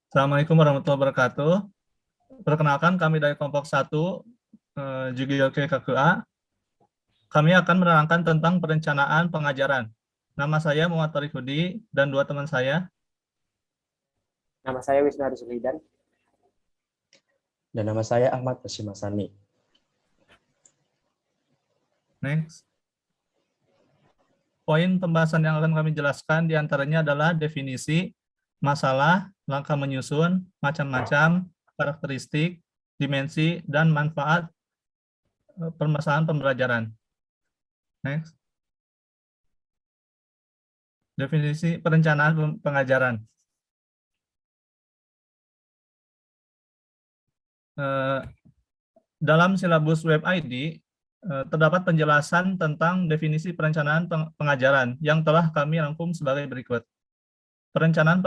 Assalamualaikum warahmatullahi wabarakatuh. Perkenalkan kami dari kelompok 1 JGLK KKA. Kami akan menerangkan tentang perencanaan pengajaran. Nama saya Muhammad Tariq Hudi dan dua teman saya. Nama saya Wisnu Arisulidan. Dan nama saya Ahmad Hashim Hassani. Next. Poin pembahasan yang akan kami jelaskan diantaranya adalah definisi, masalah, langkah menyusun, macam-macam, karakteristik, dimensi, dan manfaat permasalahan pembelajaran. Next. Definisi perencanaan pengajaran. Dalam silabus web ID, terdapat penjelasan tentang definisi perencanaan pengajaran yang telah kami rangkum sebagai berikut. Perencanaan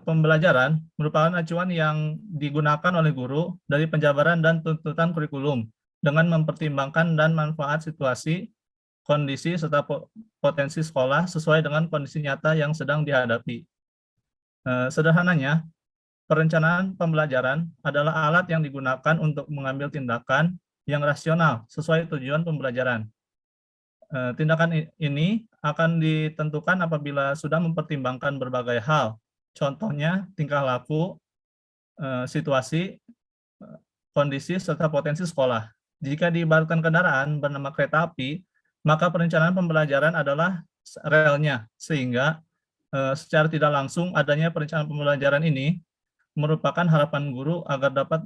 pembelajaran merupakan acuan yang digunakan oleh guru dari penjabaran dan tuntutan kurikulum dengan mempertimbangkan dan manfaat situasi, kondisi, serta potensi sekolah sesuai dengan kondisi nyata yang sedang dihadapi. Sederhananya, perencanaan pembelajaran adalah alat yang digunakan untuk mengambil tindakan yang rasional sesuai tujuan pembelajaran. Tindakan ini akan ditentukan apabila sudah mempertimbangkan berbagai hal, contohnya tingkah laku, situasi, kondisi, serta potensi sekolah. Jika diibaratkan kendaraan bernama kereta api, maka perencanaan pembelajaran adalah relnya, sehingga secara tidak langsung adanya perencanaan pembelajaran ini merupakan harapan guru agar dapat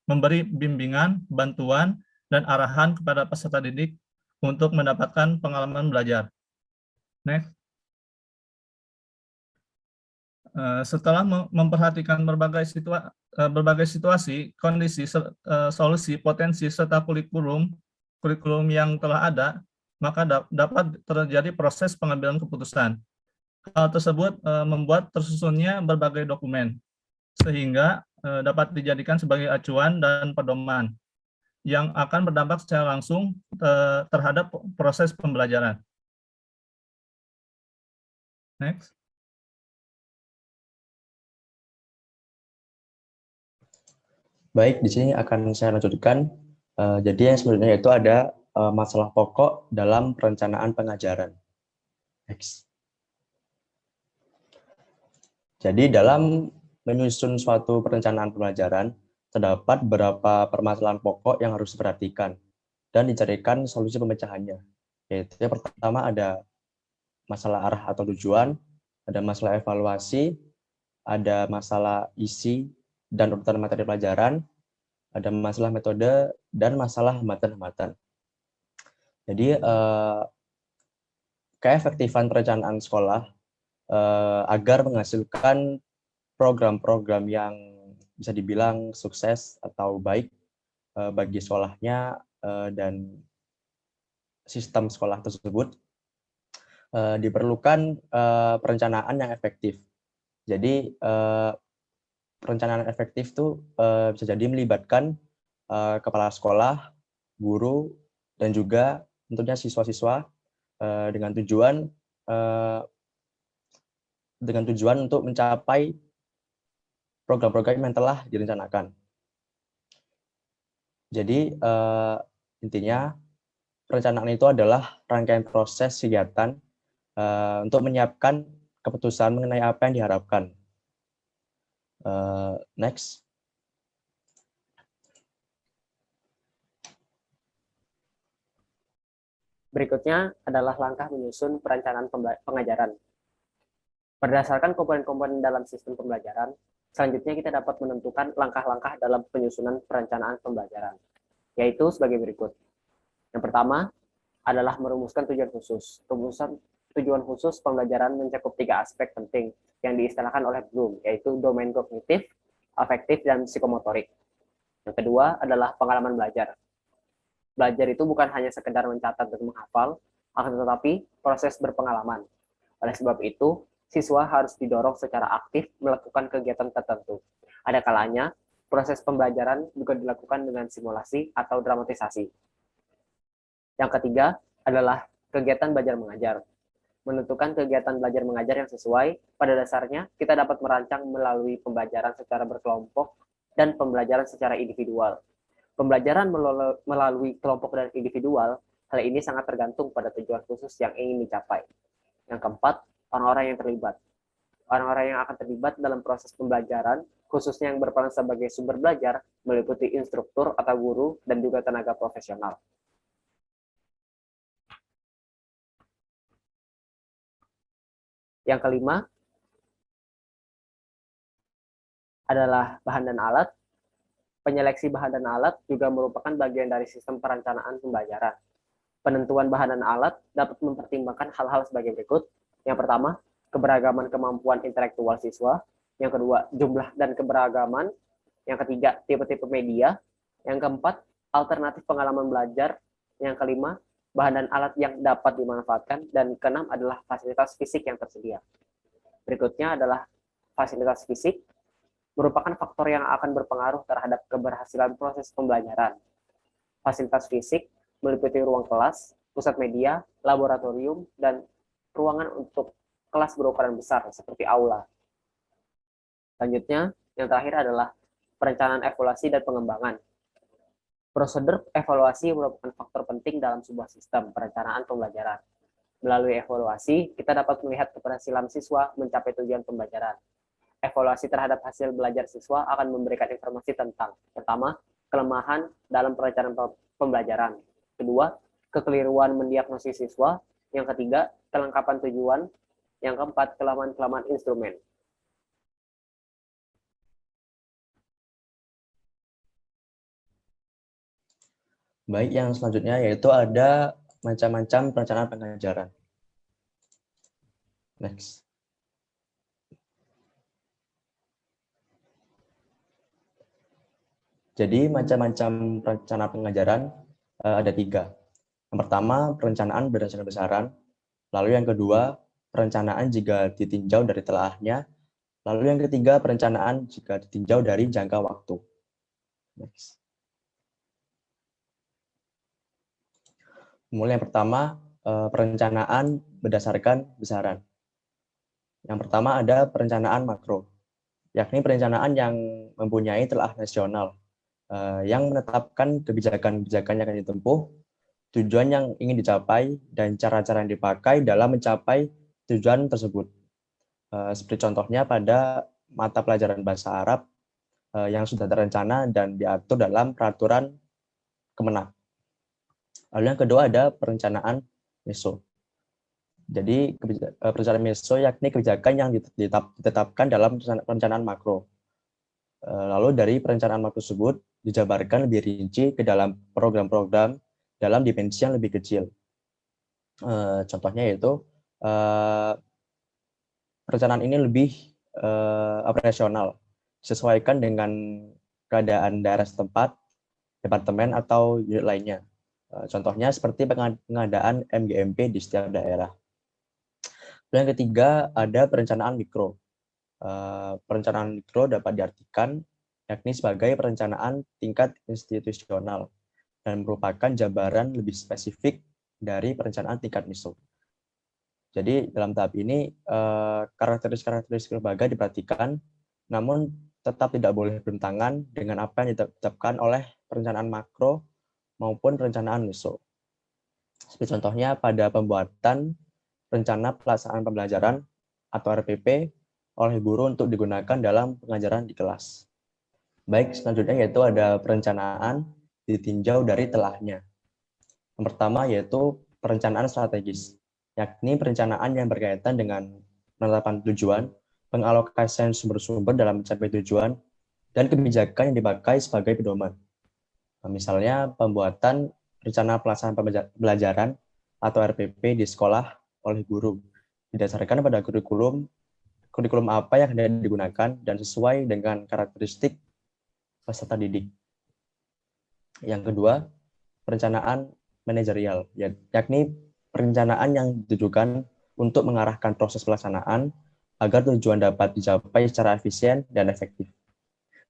memberi bimbingan, bantuan, dan arahan kepada peserta didik untuk mendapatkan pengalaman belajar. Next. Setelah memperhatikan berbagai situasi, kondisi, solusi, potensi, serta kurikulum yang telah ada, maka dapat terjadi proses pengambilan keputusan. Hal tersebut membuat tersusunnya berbagai dokumen, sehingga dapat dijadikan sebagai acuan dan pedoman yang akan berdampak secara langsung terhadap proses pembelajaran. Next. Baik, di sini akan saya lanjutkan. Jadi yang sebenarnya itu ada masalah pokok dalam perencanaan pengajaran. Next. Jadi dalam menyusun suatu perencanaan pembelajaran, terdapat beberapa permasalahan pokok yang harus diperhatikan dan dicarikan solusi pemecahannya. Yaitu yang pertama ada masalah arah atau tujuan, ada masalah evaluasi, ada masalah isi dan urutan materi pelajaran, ada masalah metode, dan masalah hambatan-hambatan. Jadi, keefektifan perencanaan sekolah agar menghasilkan program-program yang bisa dibilang sukses atau baik bagi sekolahnya dan sistem sekolah tersebut, diperlukan perencanaan yang efektif. Jadi, perencanaan efektif itu bisa jadi melibatkan kepala sekolah, guru, dan juga tentunya siswa-siswa dengan tujuan untuk mencapai program-program yang telah direncanakan. Jadi intinya perencanaan itu adalah rangkaian proses kegiatan untuk menyiapkan keputusan mengenai apa yang diharapkan. Next. Berikutnya adalah langkah menyusun perencanaan pengajaran. Berdasarkan komponen-komponen dalam sistem pembelajaran, selanjutnya kita dapat menentukan langkah-langkah dalam penyusunan perencanaan pembelajaran, yaitu sebagai berikut. Yang pertama adalah merumuskan tujuan khusus. Rumusan tujuan khusus pembelajaran mencakup 3 aspek penting yang diistilahkan oleh Bloom, yaitu domain kognitif, afektif, dan psikomotorik. Yang kedua adalah pengalaman belajar. Belajar itu bukan hanya sekedar mencatat dan menghafal, akan tetapi proses berpengalaman. Oleh sebab itu, siswa harus didorong secara aktif melakukan kegiatan tertentu. Ada kalanya, proses pembelajaran juga dilakukan dengan simulasi atau dramatisasi. Yang ketiga adalah kegiatan belajar mengajar. menentukan kegiatan belajar mengajar yang sesuai. Pada dasarnya, kita dapat merancang melalui pembelajaran secara berkelompok dan pembelajaran secara individual. Pembelajaran melalui kelompok dan individual, hal ini sangat tergantung pada tujuan khusus yang ingin dicapai. Yang keempat, orang-orang yang terlibat. Orang-orang yang akan terlibat dalam proses pembelajaran, khususnya yang berperan sebagai sumber belajar, meliputi instruktur atau guru dan juga tenaga profesional. Yang kelima adalah bahan dan alat. Penyeleksi bahan dan alat juga merupakan bagian dari sistem perencanaan pembelajaran. Penentuan bahan dan alat dapat mempertimbangkan hal-hal sebagai berikut. Yang pertama, keberagaman kemampuan intelektual siswa. Yang kedua, jumlah dan keberagaman. Yang ketiga, tipe-tipe media. Yang keempat, alternatif pengalaman belajar. Yang kelima, bahan dan alat yang dapat dimanfaatkan. Dan keenam adalah fasilitas fisik yang tersedia. Berikutnya adalah fasilitas fisik, merupakan faktor yang akan berpengaruh terhadap keberhasilan proses pembelajaran. Fasilitas fisik meliputi ruang kelas, pusat media, laboratorium, dan ruangan untuk kelas berukuran besar seperti aula. Selanjutnya, yang terakhir adalah perencanaan evaluasi dan pengembangan. Prosedur evaluasi merupakan faktor penting dalam sebuah sistem perencanaan pembelajaran. Melalui evaluasi, kita dapat melihat keberhasilan siswa mencapai tujuan pembelajaran. Evaluasi terhadap hasil belajar siswa akan memberikan informasi tentang, pertama, kelemahan dalam perencanaan pembelajaran. Kedua, kekeliruan mendiagnosis siswa. Yang ketiga, kelengkapan tujuan. Yang keempat, kelemahan-kelemahan instrumen. Baik, yang selanjutnya yaitu ada macam-macam perencanaan pengajaran. Next. Jadi macam-macam perencanaan pengajaran ada 3. Yang pertama, perencanaan berdasarkan besaran. Lalu yang kedua, perencanaan jika ditinjau dari telahnya. Lalu yang ketiga, perencanaan jika ditinjau dari jangka waktu. Next. Mulai yang pertama, perencanaan berdasarkan besaran. Yang pertama ada perencanaan makro, yakni perencanaan yang mempunyai telah nasional, yang menetapkan kebijakan-kebijakan yang akan ditempuh, tujuan yang ingin dicapai, dan cara-cara yang dipakai dalam mencapai tujuan tersebut. Seperti contohnya pada mata pelajaran bahasa Arab yang sudah terencana dan diatur dalam peraturan Kemenak. Lalu yang kedua ada perencanaan meso. Jadi perencanaan meso yakni kebijakan yang ditetapkan dalam perencanaan makro. Lalu dari perencanaan makro tersebut dijabarkan lebih rinci ke dalam program-program dalam dimensi yang lebih kecil. Contohnya yaitu perencanaan ini lebih operasional, disesuaikan dengan keadaan daerah setempat, departemen atau unit lainnya. Contohnya seperti pengadaan MGMP di setiap daerah. Yang ketiga ada perencanaan mikro. Perencanaan mikro dapat diartikan yakni sebagai perencanaan tingkat institusional dan merupakan jabaran lebih spesifik dari perencanaan tingkat meso. Jadi dalam tahap ini karakteristik lembaga diperhatikan, namun tetap tidak boleh bertentangan dengan apa yang ditetapkan oleh perencanaan makro maupun perencanaan meso. Seperti contohnya pada pembuatan rencana pelaksanaan pembelajaran atau RPP oleh guru untuk digunakan dalam pengajaran di kelas. Baik, selanjutnya yaitu ada perencanaan ditinjau dari telahnya. Yang pertama yaitu perencanaan strategis, yakni perencanaan yang berkaitan dengan penetapan tujuan, pengalokasian sumber-sumber dalam mencapai tujuan, dan kebijakan yang dipakai sebagai pedoman. Misalnya pembuatan rencana pelaksanaan pembelajaran atau RPP di sekolah oleh guru, didasarkan pada kurikulum apa yang hendak digunakan dan sesuai dengan karakteristik peserta didik. Yang kedua, perencanaan manajerial, yakni perencanaan yang ditujukan untuk mengarahkan proses pelaksanaan agar tujuan dapat dicapai secara efisien dan efektif.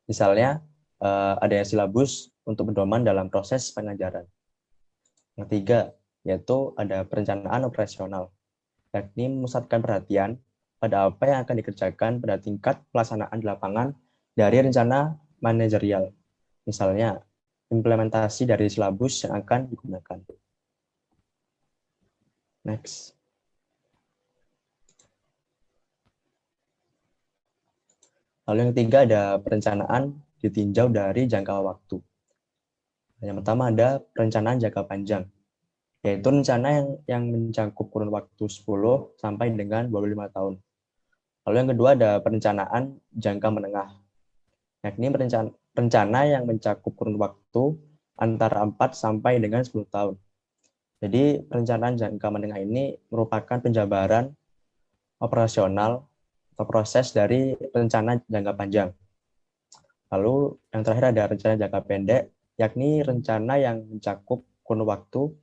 Misalnya, adanya silabus untuk pedoman dalam proses pengajaran. Yang ketiga, yaitu ada perencanaan operasional, yakni memusatkan perhatian pada apa yang akan dikerjakan pada tingkat pelaksanaan di lapangan dari rencana manajerial. Misalnya, implementasi dari silabus yang akan digunakan. Next. Lalu yang ketiga ada perencanaan ditinjau dari jangka waktu. Yang pertama ada perencanaan jangka panjang, yaitu rencana yang mencakup kurun waktu 10 sampai dengan 25 tahun. Lalu yang kedua ada perencanaan jangka menengah, yakni rencana yang mencakup kurun waktu antara 4 sampai dengan 10 tahun. Jadi perencanaan jangka menengah ini merupakan penjabaran operasional atau proses dari rencana jangka panjang. Lalu yang terakhir ada rencana jangka pendek, yakni rencana yang mencakup kurun waktu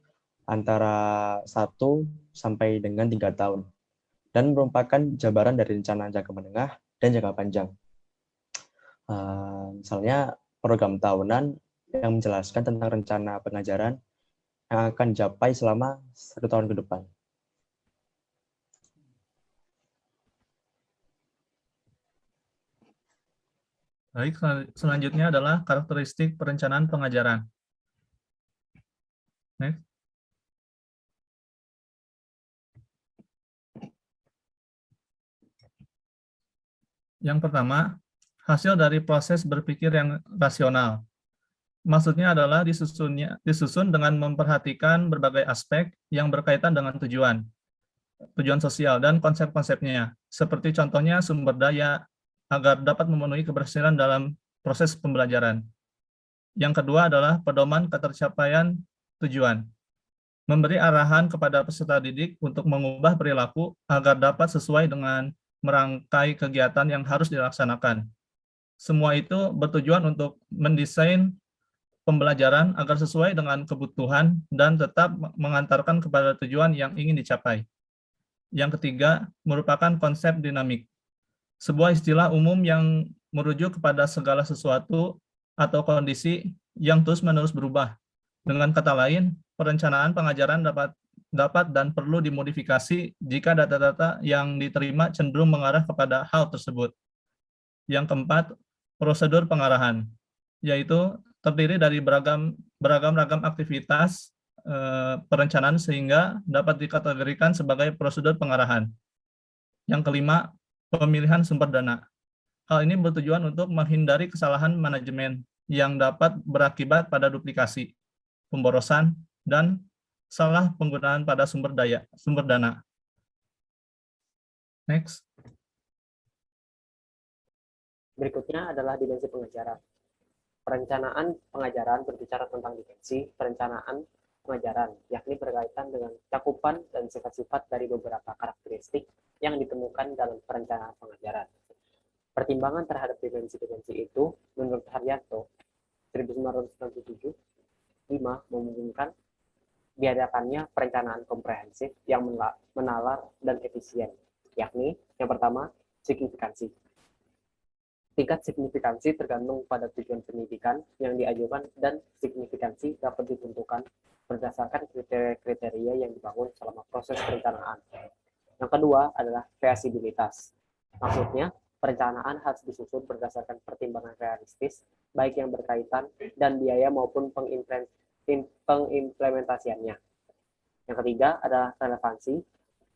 antara 1 sampai dengan 3 tahun dan merupakan jabaran dari rencana jangka menengah dan jangka panjang. Misalnya program tahunan yang menjelaskan tentang rencana pengajaran yang akan dicapai selama 1 tahun ke depan. Baik, selanjutnya adalah karakteristik perencanaan pengajaran. Next. Yang pertama, hasil dari proses berpikir yang rasional. Maksudnya adalah disusun dengan memperhatikan berbagai aspek yang berkaitan dengan tujuan sosial dan konsep-konsepnya, seperti contohnya sumber daya, agar dapat memenuhi keberhasilan dalam proses pembelajaran. Yang kedua adalah pedoman ketercapaian tujuan. Memberi arahan kepada peserta didik untuk mengubah perilaku agar dapat sesuai dengan merangkai kegiatan yang harus dilaksanakan. Semua itu bertujuan untuk mendesain pembelajaran agar sesuai dengan kebutuhan dan tetap mengantarkan kepada tujuan yang ingin dicapai. Yang ketiga, merupakan konsep dinamik. Sebuah istilah umum yang merujuk kepada segala sesuatu atau kondisi yang terus-menerus berubah. Dengan kata lain, perencanaan pengajaran dapat dan perlu dimodifikasi jika data-data yang diterima cenderung mengarah kepada hal tersebut. Yang keempat, prosedur pengarahan, yaitu terdiri dari beragam aktivitas perencanaan sehingga dapat dikategorikan sebagai prosedur pengarahan. Yang kelima, pemilihan sumber dana. Hal ini bertujuan untuk menghindari kesalahan manajemen yang dapat berakibat pada duplikasi, pemborosan, dan salah penggunaan pada sumber dana. Next. Berikutnya adalah dimensi pengajaran. Perencanaan pengajaran berbicara tentang dimensi perencanaan pengajaran, yakni berkaitan dengan cakupan dan sifat-sifat dari beberapa karakteristik yang ditemukan dalam perencanaan pengajaran. Pertimbangan terhadap dimensi-dimensi itu, menurut Haryanto, 1997, 5 memungkinkan diadakannya perencanaan komprehensif yang menalar dan efisien, yakni yang pertama, signifikansi. Tingkat signifikansi tergantung pada tujuan pendidikan yang diajukan dan signifikansi dapat ditentukan berdasarkan kriteria-kriteria yang dibangun selama proses perencanaan. Yang kedua adalah kreasibilitas. Maksudnya, perencanaan harus disusun berdasarkan pertimbangan realistis, baik yang berkaitan dan biaya maupun pengimplementasiannya. Yang ketiga adalah relevansi.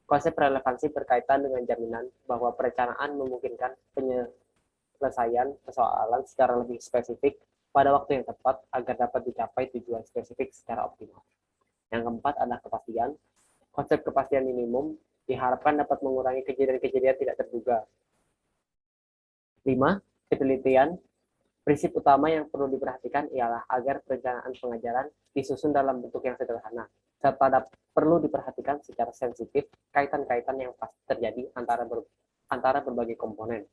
Konsep relevansi berkaitan dengan jaminan bahwa perencanaan memungkinkan penyelesaian persoalan secara lebih spesifik pada waktu yang tepat agar dapat dicapai tujuan spesifik secara optimal. Yang keempat adalah kepastian. Konsep kepastian minimum diharapkan dapat mengurangi kejadian-kejadian tidak terduga. 5. Ketelitian. Prinsip utama yang perlu diperhatikan ialah agar perencanaan pengajaran disusun dalam bentuk yang sederhana, serta perlu diperhatikan secara sensitif kaitan-kaitan yang pasti terjadi antara berbagai komponen.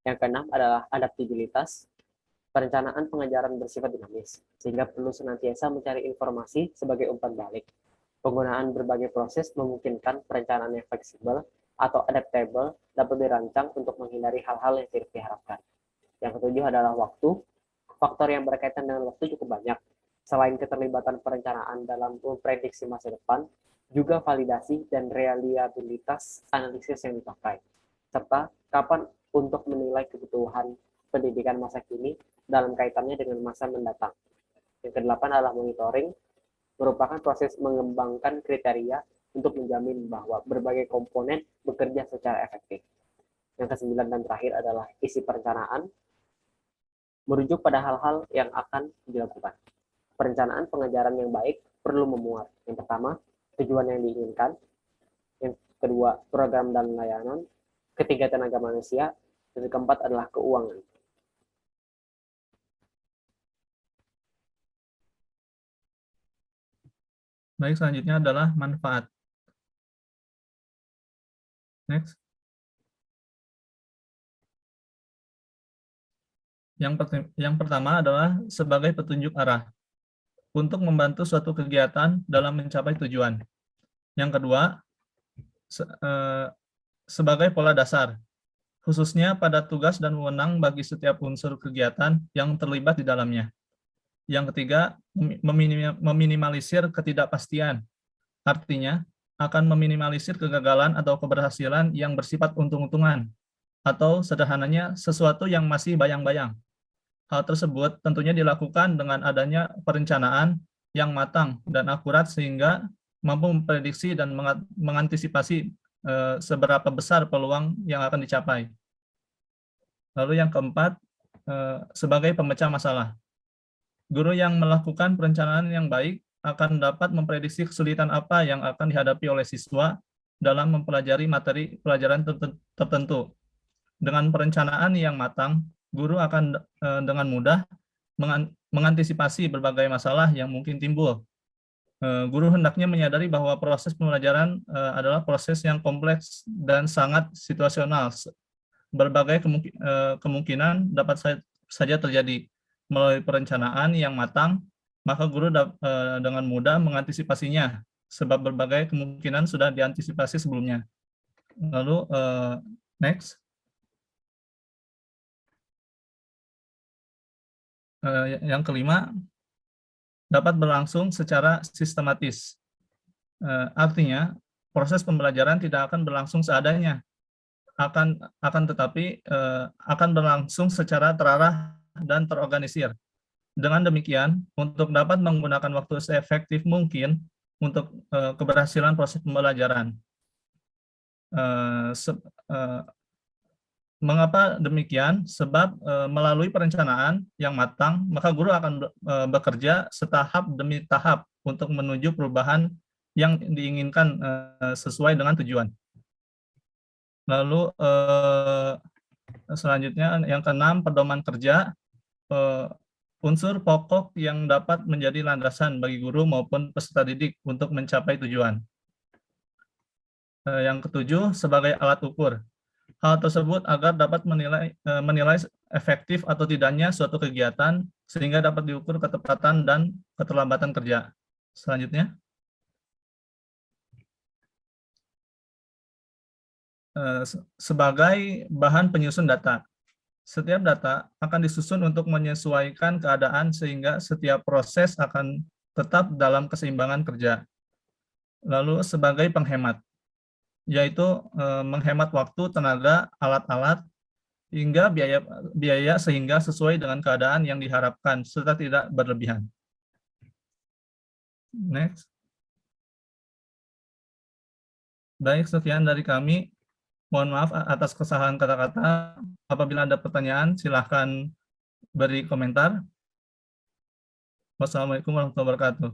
Yang keenam adalah adaptabilitas. Perencanaan pengajaran bersifat dinamis, sehingga perlu senantiasa mencari informasi sebagai umpan balik. Penggunaan berbagai proses memungkinkan perencanaan yang fleksibel atau adaptable dapat dirancang untuk menghindari hal-hal yang tidak diharapkan. Yang ketujuh adalah waktu. Faktor yang berkaitan dengan waktu cukup banyak. Selain keterlibatan perencanaan dalam memprediksi masa depan, juga validasi dan reliabilitas analisis yang dipakai, serta kapan untuk menilai kebutuhan pendidikan masa kini dalam kaitannya dengan masa mendatang. Yang kedelapan adalah monitoring, merupakan proses mengembangkan kriteria untuk menjamin bahwa berbagai komponen bekerja secara efektif. Yang kesembilan dan terakhir adalah isi perencanaan, merujuk pada hal-hal yang akan dilakukan. Perencanaan pengajaran yang baik perlu memuat, yang pertama, tujuan yang diinginkan, yang kedua, program dan layanan, ketiga, tenaga manusia, dan keempat adalah keuangan. Baik, selanjutnya adalah manfaat. Next. Yang pertama adalah sebagai petunjuk arah untuk membantu suatu kegiatan dalam mencapai tujuan. Yang kedua, sebagai pola dasar, khususnya pada tugas dan wewenang bagi setiap unsur kegiatan yang terlibat di dalamnya. Yang ketiga, meminimalisir ketidakpastian. Artinya, akan meminimalisir kegagalan atau keberhasilan yang bersifat untung-untungan, atau sederhananya sesuatu yang masih bayang-bayang. Hal tersebut tentunya dilakukan dengan adanya perencanaan yang matang dan akurat sehingga mampu memprediksi dan mengantisipasi seberapa besar peluang yang akan dicapai. Lalu yang keempat, sebagai pemecah masalah. Guru yang melakukan perencanaan yang baik akan dapat memprediksi kesulitan apa yang akan dihadapi oleh siswa dalam mempelajari materi pelajaran tertentu. Dengan perencanaan yang matang, guru akan dengan mudah mengantisipasi berbagai masalah yang mungkin timbul. Guru hendaknya menyadari bahwa proses pembelajaran adalah proses yang kompleks dan sangat situasional. Berbagai kemungkinan dapat saja terjadi. Melalui perencanaan yang matang, maka guru dengan mudah mengantisipasinya, sebab berbagai kemungkinan sudah diantisipasi sebelumnya. Lalu, next. Yang kelima, dapat berlangsung secara sistematis. Artinya, proses pembelajaran tidak akan berlangsung seadanya, akan tetapi akan berlangsung secara terarah dan terorganisir. Dengan demikian, untuk dapat menggunakan waktu seefektif mungkin untuk keberhasilan proses pembelajaran. Mengapa demikian? Sebab melalui perencanaan yang matang, maka guru akan bekerja setahap demi tahap untuk menuju perubahan yang diinginkan sesuai dengan tujuan. Lalu selanjutnya yang keenam, pedoman kerja, unsur pokok yang dapat menjadi landasan bagi guru maupun peserta didik untuk mencapai tujuan. Yang ketujuh, sebagai alat ukur. Hal tersebut agar dapat menilai efektif atau tidaknya suatu kegiatan sehingga dapat diukur ketepatan dan keterlambatan kerja. Selanjutnya. Sebagai bahan penyusun data. Setiap data akan disusun untuk menyesuaikan keadaan sehingga setiap proses akan tetap dalam keseimbangan kerja. Lalu sebagai penghemat, yaitu menghemat waktu, tenaga, alat-alat, hingga biaya sehingga sesuai dengan keadaan yang diharapkan serta tidak berlebihan. Next. Baik, sekian dari kami. Mohon maaf atas kesalahan kata-kata. Apabila ada pertanyaan, silahkan beri komentar. Wassalamualaikum warahmatullahi wabarakatuh.